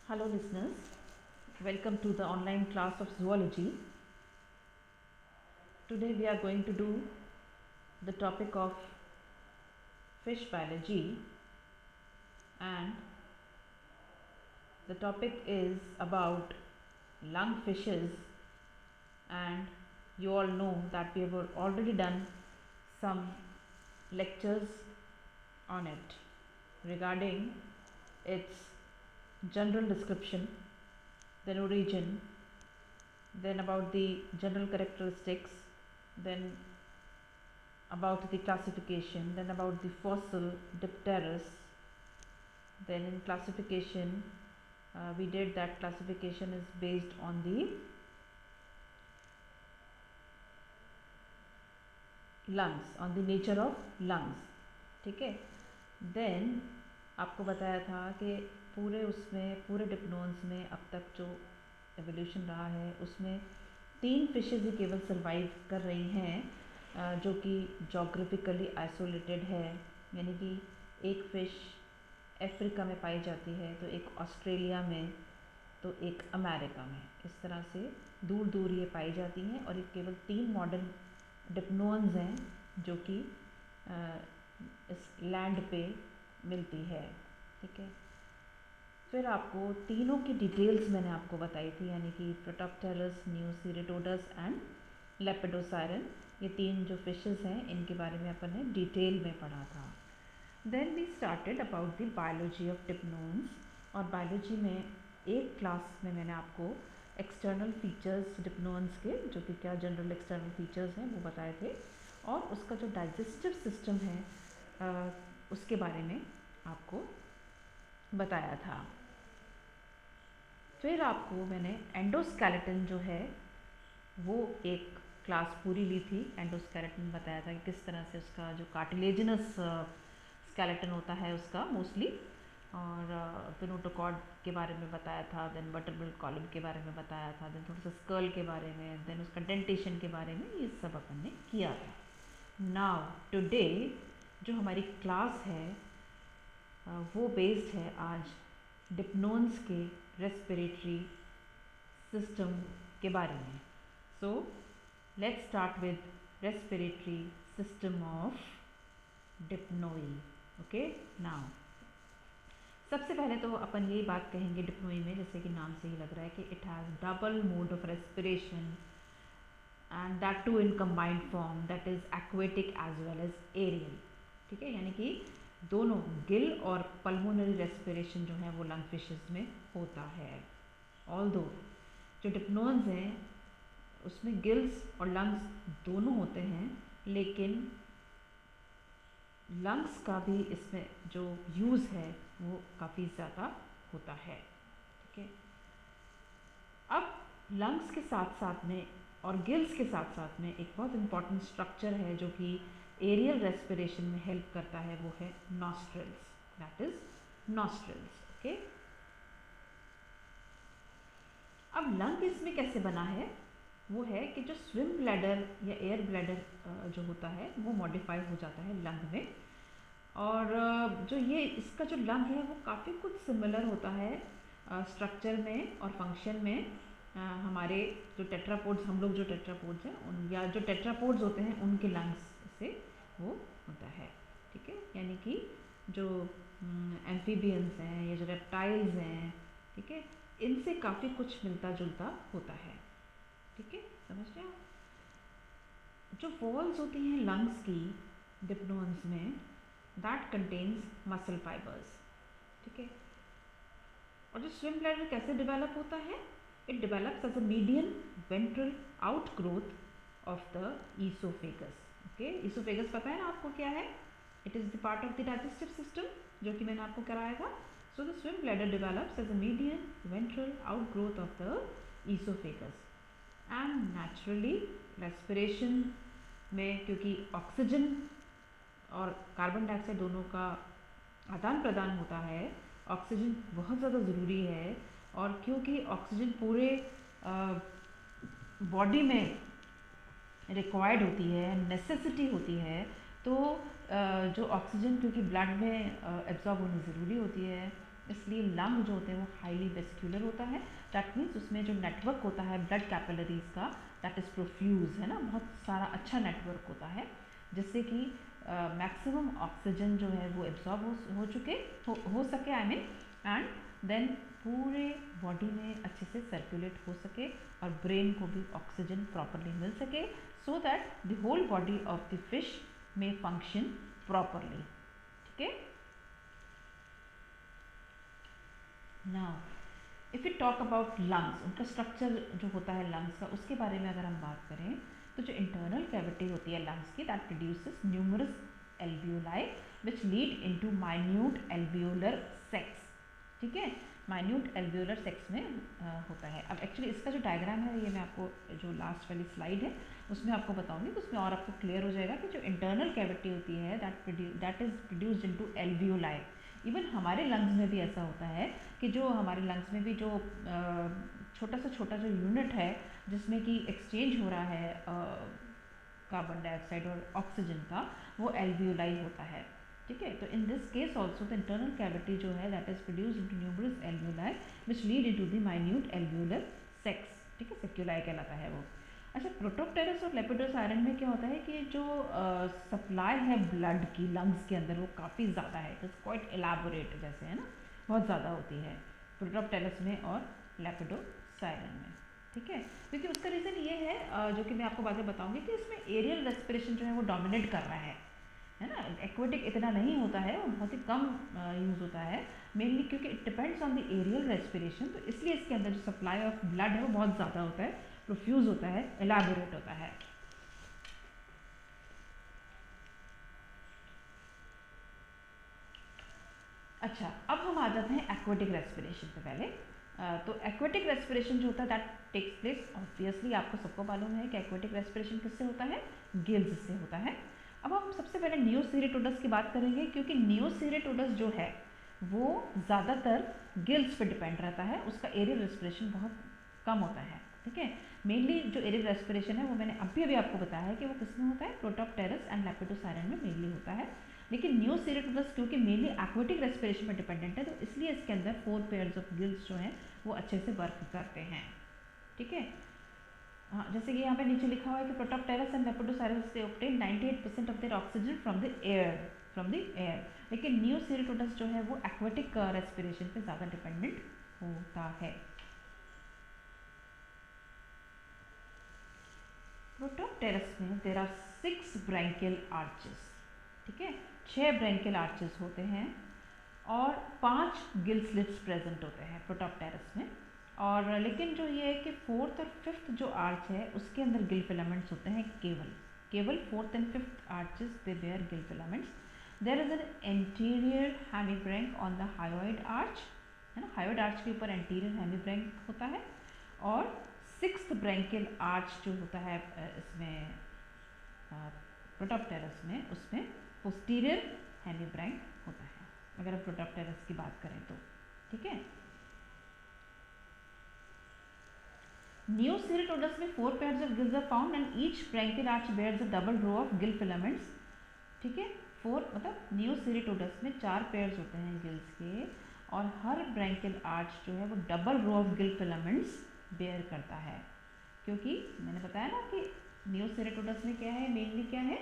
Hello listeners, welcome to the online class of zoology. Today we are going to do the topic of fish biology, and the topic is about lungfishes. And you all know that we have already done some lectures on it regarding its general description, then origin, then about the general characteristics, then about the classification, then about the fossil Dipterus. Then in classification, we did that classification is based on the lungs, on the nature of lungs. ठीक है. Then आपको बताया था कि पूरे डिप्नोन्स में अब तक जो एवोल्यूशन रहा है उसमें 3 फिशेज ही केवल सर्वाइव कर रही हैं जो कि जोग्राफिकली आइसोलेटेड है, यानी कि एक फ़िश अफ्रीका में पाई जाती है, तो एक ऑस्ट्रेलिया में, तो एक अमेरिका में. इस तरह से दूर दूर ये पाई जाती हैं और ये केवल 3 मॉडर्न डिप्नोन्स हैं जो कि इस लैंड पे मिलती है. ठीक है. फिर आपको तीनों की डिटेल्स मैंने आपको बताई थी, यानी कि प्रोटोप्टेरस, न्यूसीरेटोडस एंड लेपिडोसायरन. ये 3 जो फिशेस हैं इनके बारे में अपन ने डिटेल में पढ़ा था. Then we started about the biology of dipnoans. और बायोलॉजी में एक क्लास में मैंने आपको एक्सटर्नल फीचर्स डिप्नोन्स के, जो कि क्या जनरल एक्सटर्नल फीचर्स हैं वो बताए थे, और उसका जो डाइजेस्टिव सिस्टम है उसके बारे में आपको बताया था. फिर आपको मैंने एंडोस्केलेटन जो है वो एक क्लास पूरी ली थी. एंडोस्केलेटन बताया था कि किस तरह से उसका जो कार्टिलेजिनस स्केलेटन होता है उसका मोस्टली, और फिर नोटोकॉर्ड के बारे में बताया था, देन वर्टेब्रल कॉलम के बारे में बताया था, देन थोड़ा सा स्कल के बारे में, देन उसका डेंटेशन के बारे में, ये सब अपन ने किया था. नाउ टुडे जो हमारी क्लास है वो बेस्ड है आज डिप्नोन्स के रेस्पिरेटरी सिस्टम के बारे में. So let's start with respiratory system of Dipnoi. Okay. Now सबसे पहले तो अपन यही बात कहेंगे डिप्नोई में, जैसे कि नाम से ही लग रहा है कि it has double mode of respiration and that too in combined form, that is aquatic as well as aerial. ठीक है. यानी कि दोनों गिल और पल्मोनरी रेस्पिरेशन जो है वो लंग फिशेस में होता है. ऑल्दो जो डिप्नोन्स हैं उसमें गिल्स और लंग्स दोनों होते हैं, लेकिन लंग्स का भी इसमें जो यूज़ है वो काफ़ी ज़्यादा होता है. ठीक है. अब लंग्स के साथ साथ में और गिल्स के साथ साथ में एक बहुत इम्पॉर्टेंट स्ट्रक्चर है जो कि एरियल रेस्पिरेशन में हेल्प करता है, वो है nostrils. That is nostrils. Okay. अब लंग इसमें कैसे बना है, वो है कि जो स्विम ब्लैडर या एयर ब्लैडर जो होता है वो मॉडिफाई हो जाता है लंग में, और जो ये इसका जो लंग है वो काफ़ी कुछ सिमिलर होता है स्ट्रक्चर में और फंक्शन में हमारे जो टेट्रापोड्स, हम लोग जो टेट्रापोड्स हैं उन, या जो टेट्रापोड्स होते हैं उनके लंग्स से वो होता है. ठीक है. यानी कि जो एम्फीबियंस हैं या जो रेप्टाइल्स हैं, ठीक है, इनसे काफ़ी कुछ मिलता जुलता होता है. ठीक है. समझ रहे हो. जो वॉल्स होती हैं लंग्स की डिप्नोन्स में, दैट कंटेन्स मसल फाइबर्स. ठीक है. और जो स्विम ब्लैडर कैसे डेवलप होता है, it develops as a median ventral outgrowth of the oesophagus. Okay. Oesophagus पता है ना आपको क्या है? It is the part of the digestive system जो कि मैंने आपको कराया था. So the swim bladder develops as a median ventral outgrowth of the oesophagus. And naturally respiration में, क्योंकि ऑक्सीजन और कार्बन डाइऑक्साइड दोनों का आदान प्रदान होता है, ऑक्सीजन बहुत ज़्यादा ज़रूरी है. और क्योंकि ऑक्सीजन पूरे बॉडी में रिक्वायर्ड होती है, नेसेसिटी होती है, तो जो ऑक्सीजन क्योंकि ब्लड में एब्जॉर्ब होनी ज़रूरी होती है, इसलिए लंग जो होते हैं वो हाईली वेस्क्यूलर होता है। दैट मीन्स उसमें जो नेटवर्क होता है ब्लड कैपिलरीज का, दैट इज़ प्रोफ्यूज, है ना, बहुत सारा अच्छा नेटवर्क होता है, जिससे कि मैक्सिमम ऑक्सीजन जो है वो एब्जॉर्ब हो सके, आई मीन, एंड देन पूरे बॉडी में अच्छे से सर्कुलेट हो सके और ब्रेन को भी ऑक्सीजन प्रॉपरली मिल सके, so that the whole body of the fish में फंक्शन प्रॉपरली। ठीक है। Now if you talk about lungs, उनका स्ट्रक्चर जो होता है लंग्स का, उसके बारे में अगर हम बात करें तो जो इंटरनल कैविटी होती है लंग्स की, that produces numerous alveoli which lead into minute alveolar sex. ठीक है, माइन्यूट एल्वियोलर सेक्स में होता है। अब एक्चुअली इसका जो डायग्राम है ये मैं आपको जो लास्ट वाली स्लाइड है उसमें आपको बताऊंगी, तो उसमें और आपको क्लियर हो जाएगा कि जो इंटरनल कैविटी होती है that is produced into alveoli. Even हमारे लंग्स में भी ऐसा होता है कि जो हमारे लंग्स में भी जो छोटा जो यूनिट है जिसमें कि एक्सचेंज हो रहा है कार्बन डाइऑक्साइड और ऑक्सीजन का, वो एल्वियोलाई होता है। ठीक है, तो in this case also the internal cavity जो है that is produced into numerous alveoli which lead into the minute alveolar sex. ठीक है, सेक्यूलाई कहलाता है वो। अच्छा, प्रोटोप्टेरस और लेपिडोसायरन में क्या होता है कि जो सप्लाई है ब्लड की लंग्स के अंदर वो काफ़ी ज़्यादा है, इट इज़ क्वाइट एलाबोरेट, जैसे है ना, बहुत ज़्यादा होती है प्रोटोप्टेरस में और लेपिडोसायरन में। ठीक है, क्योंकि उसका रीज़न ये है जो कि मैं आपको बाद में बताऊंगी कि इसमें एरियल रेस्पिरेशन जो है वो डोमिनेट कर रहा है ना। एक्वेटिक इतना नहीं होता है, वो बहुत ही कम यूज़ होता है, मेनली क्योंकि it depends on the aerial respiration, तो इसलिए इसके अंदर जो सप्लाई ऑफ ब्लड है वो बहुत ज़्यादा होता है, प्रोफ्यूज होता है, एलाबोरेट होता है। अच्छा, अब हम आ जाते हैं एक्वेटिक रेस्पिरेशन पे पहले। तो एक्वेटिक रेस्पिरेशन जो होता है दैट टेक्स प्लेस, ऑब्वियसली आपको सबको मालूम है कि एक्वेटिक रेस्पिरेशन किससे होता है, गिल्स से होता है। अब हम सबसे पहले नियोसेरेटोडस की बात करेंगे, क्योंकि नियोसेरेटोडस जो है वो ज़्यादातर गिल्स पे डिपेंड रहता है, उसका एरियल रेस्पिरेशन बहुत कम होता है। ठीक है, मेनली जो एरियल रेस्पिरेशन है वो मैंने अभी आपको बताया है कि वो किसमें होता है, प्रोटोप्टेरस एंड लेपिडोसायरन में मेनली होता है। लेकिन नियोसेरेटोडस क्योंकि मेनली एक्वेटिक रेस्पिरेशन में डिपेंडेंट है, तो इसलिए इसके अंदर 4 पेयर्स ऑफ गिल्स जो हैं वो अच्छे से वर्क करते हैं। ठीक है, हाँ, जैसे कि यहाँ पे नीचे लिखा हुआ है कि प्रोटोप्टेरस एंड लेपिडोसायरस से obtain 98% of their oxygen from the air, लेकिन नियोसेरेटोडस जो है वो एक्वेटिक रेस्पिरेशन पे ज़्यादा डिपेंडेंट होता है। प्रोटोप्टेरस में देयर आर 6 ब्रैंकियल आर्चेस। ठीक है, 6 ब्रैंकियल आर्चेस होते हैं और 5 गिल स्लिट्स प्रेजेंट होते हैं प्रोटोप्टेरस में। और लेकिन जो ये है कि 4th और 5th जो आर्च है उसके अंदर गिल फिलामेंट्स होते हैं, केवल 4th and 5th arches they bear gill filaments. There is an anterior hemibranch on the hyoid arch, है ना, हायोइड आर्च के ऊपर एंटीरियर हेमीब्रैंक होता है। और 6th ब्रैंकियल आर्च जो होता है इसमें प्रोटोप्टेरस में, उसमें पोस्टीरियर हेमीब्रैंक होता है, अगर हम प्रोटोप्टेरस की बात करें तो। ठीक है, नियोसेरेटोडस में 4 pairs of gills are found and each branchial arch bears a double row of gill filaments। ठीक है, 4 मतलब नियोसेरेटोडस में 4 पेयर्स होते हैं गिल्स के, और हर ब्रैंकियल आर्च जो है वो double row of gill filaments bear करता है। क्योंकि मैंने बताया ना कि नियोसेरेटोडस में क्या है, मेनली क्या है,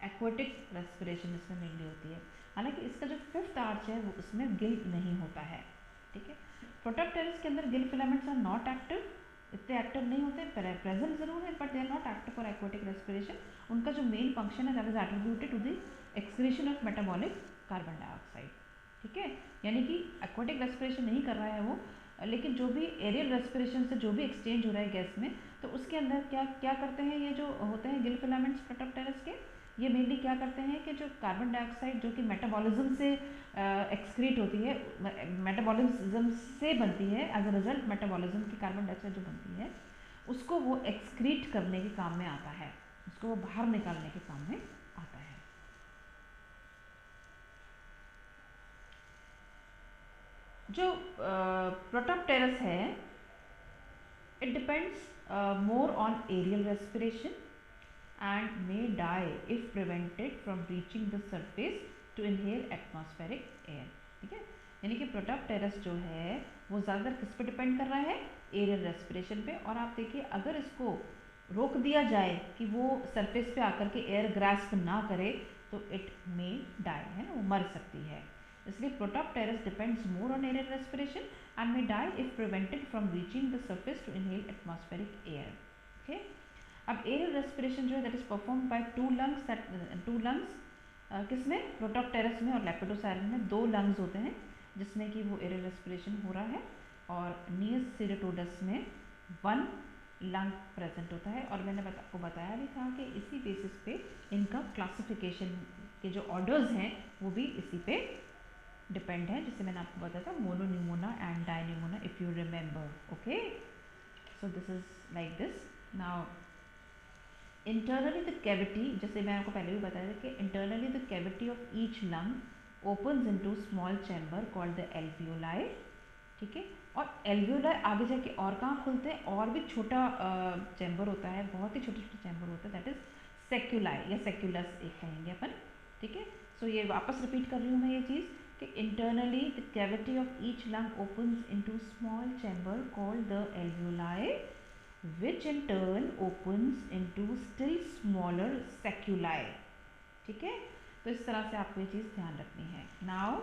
एक्वेटिक रेस्पिरेशन इसमें मेनली होती है। हालांकि इसका जो 5th आर्च है वो उसमें गिल नहीं होता है। ठीक है, प्रोटोप्टेरस के अंदर gill filaments are not active, इतने एक्टिव नहीं होते, प्रेजेंट जरूर है but they are not active for aquatic respiration. उनका जो मेन फंक्शन है that is attributed to the excretion of metabolic carbon dioxide. ठीक है, यानी कि एक्वेटिक रेस्पिरेशन नहीं कर रहा है वो, लेकिन जो भी एरियल रेस्पिरेशन से जो भी एक्सचेंज हो रहा है गैस में, तो उसके अंदर क्या करते हैं ये जो होते हैं गिल फिलामेंट्स प्रोटोप्टेरस के, ये मेनली क्या करते हैं कि जो कार्बन डाइऑक्साइड जो कि मेटाबॉलिज्म से एक्सक्रीट होती है, मेटाबॉलिज्म से बनती है, एज अ रिजल्ट मेटाबॉलिज्म की कार्बन डाइऑक्साइड जो बनती है उसको वो एक्सक्रीट करने के काम में आता है, उसको वो बाहर निकालने के काम में आता है। जो प्रोटोप्टेरस है it depends more on aerial respiration and may die if prevented from reaching the surface to inhale atmospheric air। ठीक है, यानी कि प्रोटॉप्टेरस जो है वो ज़्यादातर किस पे डिपेंड कर रहा है, एरियल रेस्पिरेशन पे। और आप देखिए अगर इसको रोक दिया जाए कि वो सरफेस पे आकर के एयर ग्रास्प ना करे तो इट मे डाई, है ना, वो मर सकती है। इसलिए Protopterus depends more on aerial respiration and may die if prevented from reaching the surface to inhale atmospheric air. Okay, अब एरियल रेस्पिरेशन जो है that is perform by two lungs किसमें, प्रोटॉप्टेरस में और लेपिडोसाइरम में 2 लंग्स होते हैं जिसमें कि वो एरियल रेस्पिरेशन हो रहा है, और नियस सीरेटोडस में 1 लंग प्रेजेंट होता है। और मैंने आपको बताया भी था कि इसी बेसिस पे इनका क्लासिफिकेशन के जो ऑर्डर्स हैं वो भी इसी पे डिपेंड है, जिससे मैंने आपको बताया था मोनोन्यूमोना and Dipneumona, if you remember. Okay, so this is like this. Now internally the cavity, जैसे मैं आपको पहले भी बताया था कि internally the cavity of each lung opens into small chamber called the alveoli. ठीक है, और एल्वियोलाई आगे जाके और कहाँ खुलते हैं, और भी छोटा चैम्बर होता है, बहुत ही छोटे छोटे चैम्बर होता है, दैट इज सेक्यूलाई या सेक्यूलस एक कहेंगे अपन। ठीक है, सो ये वापस रिपीट कर रही हूँ मैं ये चीज़ कि internally the cavity of each lung opens into small chamber called the alveoli which in turn opens into still smaller seculi। ठीक है, तो इस तरह से आपको ये चीज़ ध्यान रखनी है। नाउ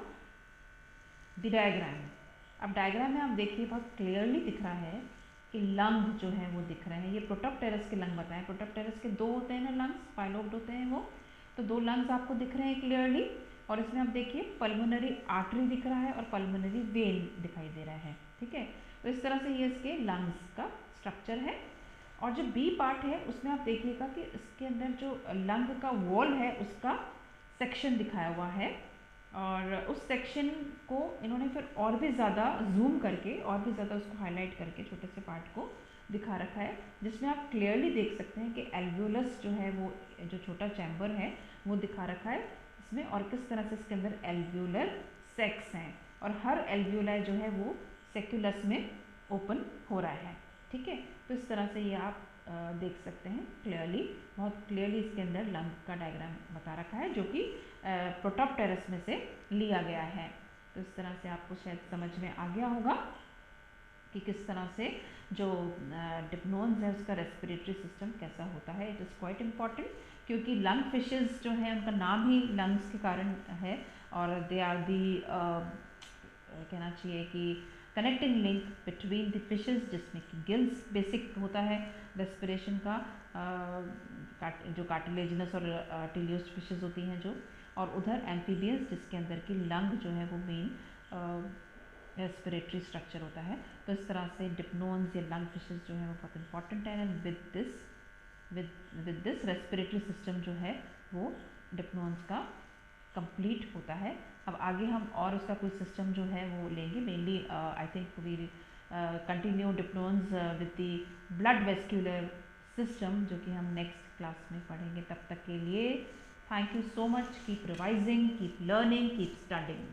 द डायग्राम, अब डायग्राम में आप देखिए बहुत क्लियरली दिख रहा है कि लंग जो है वो दिख रहे हैं। ये प्रोटॉप्टेरस के लंग बताएं, प्रोटॉप्टेरस के 2 होते हैं ना लंग्स, पाइलोब्ड होते हैं वो, तो 2 लंग्स आपको दिख रहे हैं क्लियरली। और इसमें आप देखिए पल्मोनरी आर्टरी दिख रहा है और पल्मोनरी वेन दिखाई दे रहा है। ठीक है, तो इस तरह से ये इसके लंग्स का स्ट्रक्चर है। और जो बी पार्ट है उसमें आप देखिएगा कि इसके अंदर जो लंग का वॉल है उसका सेक्शन दिखाया हुआ है, और उस सेक्शन को इन्होंने फिर और भी ज़्यादा जूम करके और भी ज़्यादा उसको हाईलाइट करके छोटे से पार्ट को दिखा रखा है, जिसमें आप क्लियरली देख सकते हैं कि एल्वियोलस जो है वो जो छोटा चैम्बर है वो दिखा रखा है इसमें, और किस तरह से इसके अंदर एल्वियोलर सेक्स हैं, और हर एल्वियोलाई जो है वो सेक्यूलस में ओपन हो रहा है। ठीक है, तो इस तरह से ये आप देख सकते हैं क्लियरली, बहुत क्लियरली इसके अंदर लंग का डायग्राम बता रखा है जो कि प्रोटॉप्टेरस में से लिया गया है। तो इस तरह से आपको शायद समझ में आ गया होगा कि किस तरह से जो डिप्नोन्स है उसका रेस्पिरेटरी सिस्टम कैसा होता है। इट इज़ क्वाइट इम्पॉर्टेंट क्योंकि लंग फिशेस जो हैं उनका नाम ही लंग्स के कारण है, और दे आर दी कहना चाहिए कि connecting link between the fishes, जिसमें कि गिल्स बेसिक होता है रेस्पिरेशन का, जो कार्टिलेजिनस और टिलियोस फिशेस होती हैं जो, और उधर एम्फीबियंस जिसके अंदर की लंग जो है वो मेन रेस्पिरेटरी स्ट्रक्चर होता है। तो इस तरह से डिप्नोन्स या लंग फिशेस जो है वो बहुत इंपॉर्टेंट है, and with this respiratory system जो है वो डिप्नोन्स का कंप्लीट होता है। अब आगे हम और उसका कोई सिस्टम जो है वो लेंगे, mainly I think we continue dipnoans with the blood vascular system, जो कि हम नेक्स्ट क्लास में पढ़ेंगे। तब तक के लिए thank you so much, keep revising, keep learning, keep studying.